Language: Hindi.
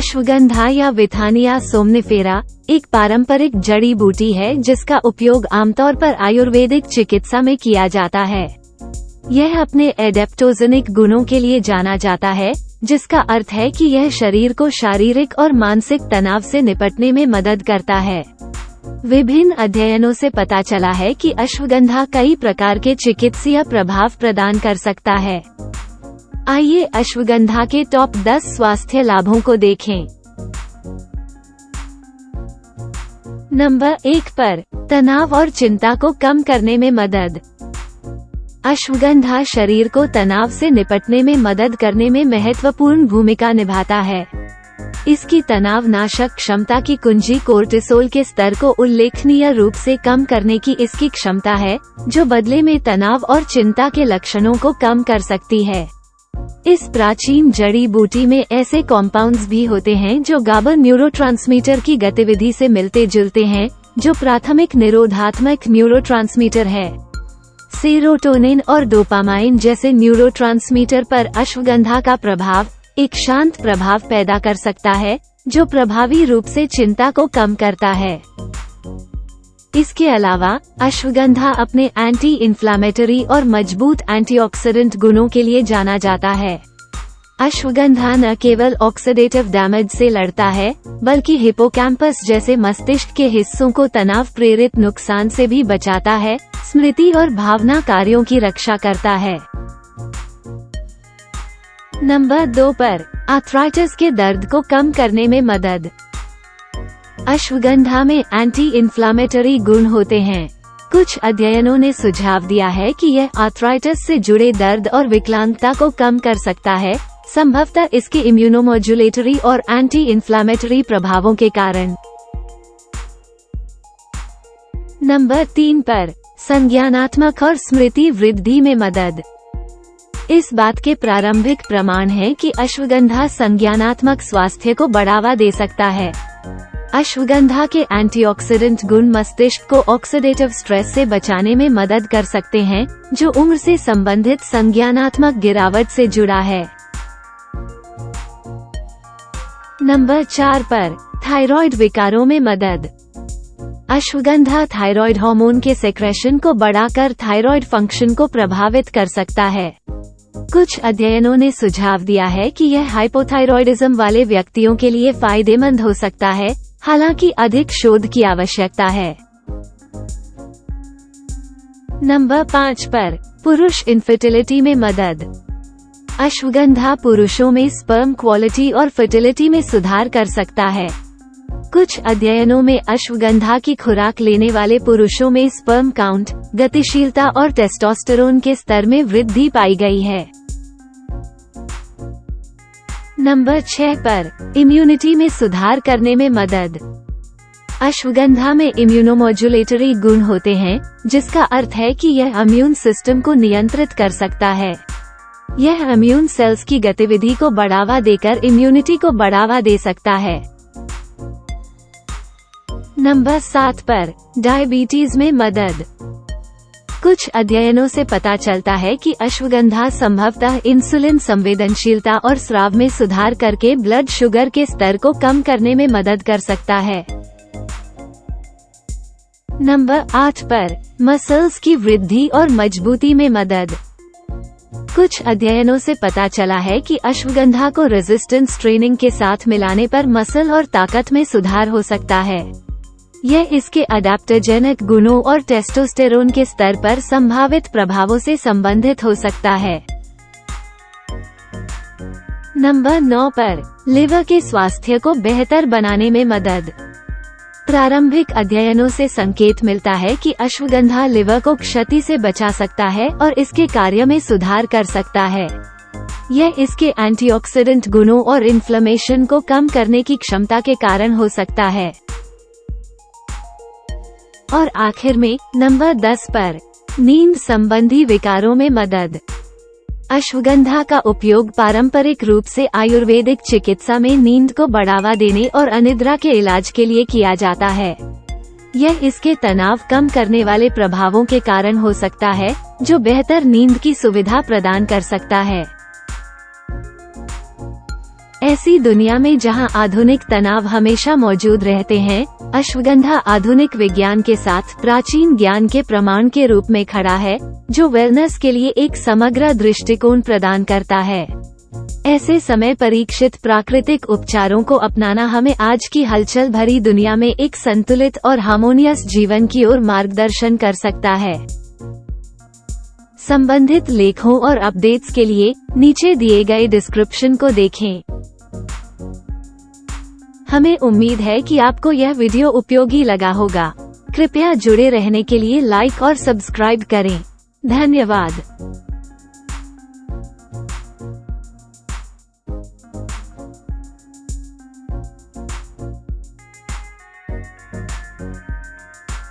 अश्वगंधा या विथानिया सोमनिफेरा एक पारंपरिक जड़ी बूटी है जिसका उपयोग आमतौर पर आयुर्वेदिक चिकित्सा में किया जाता है। यह अपने एडेप्टोजेनिक गुणों के लिए जाना जाता है, जिसका अर्थ है कि यह शरीर को शारीरिक और मानसिक तनाव से निपटने में मदद करता है। विभिन्न अध्ययनों से पता चला है कि अश्वगंधा कई प्रकार के चिकित्सीय प्रभाव प्रदान कर सकता है। आइए अश्वगंधा के टॉप 10 स्वास्थ्य लाभों को देखें। नंबर 1 पर तनाव और चिंता को कम करने में मदद। अश्वगंधा शरीर को तनाव से निपटने में मदद करने में महत्वपूर्ण भूमिका निभाता है। इसकी तनाव नाशक क्षमता की कुंजी कोर्टिसोल के स्तर को उल्लेखनीय रूप से कम करने की इसकी क्षमता है, जो बदले में तनाव और चिंता के लक्षणों को कम कर सकती है। इस प्राचीन जड़ी बूटी में ऐसे कॉम्पाउंड्स भी होते हैं जो गाबा न्यूरोट्रांसमीटर की गतिविधि से मिलते जुलते हैं, जो प्राथमिक निरोधात्मक न्यूरोट्रांसमीटर है। सेरोटोनिन और डोपामाइन जैसे न्यूरोट्रांसमीटर पर अश्वगंधा का प्रभाव एक शांत प्रभाव पैदा कर सकता है, जो प्रभावी रूप से चिंता को कम करता है। इसके अलावा अश्वगंधा अपने एंटी इन्फ्लामेटरी और मजबूत एंटीऑक्सीडेंट गुणों के लिए जाना जाता है। अश्वगंधा न केवल ऑक्सीडेटिव डैमेज से लड़ता है, बल्कि हिपोकैम्पस जैसे मस्तिष्क के हिस्सों को तनाव प्रेरित नुकसान से भी बचाता है, स्मृति और भावना कार्यों की रक्षा करता है। नंबर 2 पर आर्थराइटिस के दर्द को कम करने में मदद। अश्वगंधा में एंटी इन्फ्लामेटरी गुण होते हैं। कुछ अध्ययनों ने सुझाव दिया है कि यह आर्थराइटिस से जुड़े दर्द और विकलांगता को कम कर सकता है, संभवतः इसके इम्यूनोमॉड्यूलेटरी और एंटी इन्फ्लामेटरी प्रभावों के कारण। नंबर 3 पर संज्ञानात्मक और स्मृति वृद्धि में मदद। इस बात के प्रारंभिक प्रमाण हैं कि अश्वगंधा संज्ञानात्मक स्वास्थ्य को बढ़ावा दे सकता है। अश्वगंधा के एंटीऑक्सीडेंट गुण मस्तिष्क को ऑक्सीडेटिव स्ट्रेस से बचाने में मदद कर सकते हैं, जो उम्र से संबंधित संज्ञानात्मक गिरावट से जुड़ा है। नंबर 4 पर थायराइड विकारों में मदद। अश्वगंधा थायराइड हार्मोन के सेक्रेशन को बढ़ाकर थायराइड फंक्शन को प्रभावित कर सकता है। कुछ अध्ययनों ने सुझाव दिया है कि यह हाइपोथायरॉयडिज्म वाले व्यक्तियों के लिए फायदेमंद हो सकता है, हालांकि अधिक शोध की आवश्यकता है। नंबर 5 पर पुरुष इनफर्टिलिटी में मदद। अश्वगंधा पुरुषों में स्पर्म क्वालिटी और फर्टिलिटी में सुधार कर सकता है। कुछ अध्ययनों में अश्वगंधा की खुराक लेने वाले पुरुषों में स्पर्म काउंट, गतिशीलता और टेस्टोस्टेरोन के स्तर में वृद्धि पाई गई है। नंबर 6 पर इम्यूनिटी में सुधार करने में मदद। अश्वगंधा में इम्यूनोमॉड्यूलेटरी गुण होते हैं, जिसका अर्थ है कि यह इम्यून सिस्टम को नियंत्रित कर सकता है। यह इम्यून सेल्स की गतिविधि को बढ़ावा देकर इम्यूनिटी को बढ़ावा दे सकता है। नंबर 7 पर डायबिटीज में मदद। कुछ अध्ययनों से पता चलता है कि अश्वगंधा संभवतः इंसुलिन संवेदनशीलता और स्राव में सुधार करके ब्लड शुगर के स्तर को कम करने में मदद कर सकता है। नंबर 8 पर मसल्स की वृद्धि और मजबूती में मदद। कुछ अध्ययनों से पता चला है कि अश्वगंधा को रेजिस्टेंस ट्रेनिंग के साथ मिलाने पर मसल और ताकत में सुधार हो सकता है। यह इसके अडैप्टोजेनिक गुणों और टेस्टोस्टेरोन के स्तर पर संभावित प्रभावों से संबंधित हो सकता है। नंबर 9 पर लिवर के स्वास्थ्य को बेहतर बनाने में मदद। प्रारंभिक अध्ययनों से संकेत मिलता है कि अश्वगंधा लिवर को क्षति से बचा सकता है और इसके कार्य में सुधार कर सकता है। यह इसके एंटीऑक्सीडेंट गुणों और इन्फ्लेमेशन को कम करने की क्षमता के कारण हो सकता है। और आखिर में नंबर 10 पर नींद संबंधी विकारों में मदद। अश्वगंधा का उपयोग पारंपरिक रूप से आयुर्वेदिक चिकित्सा में नींद को बढ़ावा देने और अनिद्रा के इलाज के लिए किया जाता है। यह इसके तनाव कम करने वाले प्रभावों के कारण हो सकता है, जो बेहतर नींद की सुविधा प्रदान कर सकता है। ऐसी दुनिया में जहां आधुनिक तनाव हमेशा मौजूद रहते हैं, अश्वगंधा आधुनिक विज्ञान के साथ प्राचीन ज्ञान के प्रमाण के रूप में खड़ा है, जो वेलनेस के लिए एक समग्र दृष्टिकोण प्रदान करता है। ऐसे समय परीक्षित प्राकृतिक उपचारों को अपनाना हमें आज की हलचल भरी दुनिया में एक संतुलित और हार्मोनियस जीवन की ओर मार्गदर्शन कर सकता है। संबंधित लेखों और अपडेट्स के लिए नीचे दिए गए डिस्क्रिप्शन को देखें। हमें उम्मीद है कि आपको यह वीडियो उपयोगी लगा होगा। कृपया जुड़े रहने के लिए लाइक और सब्सक्राइब करें। धन्यवाद।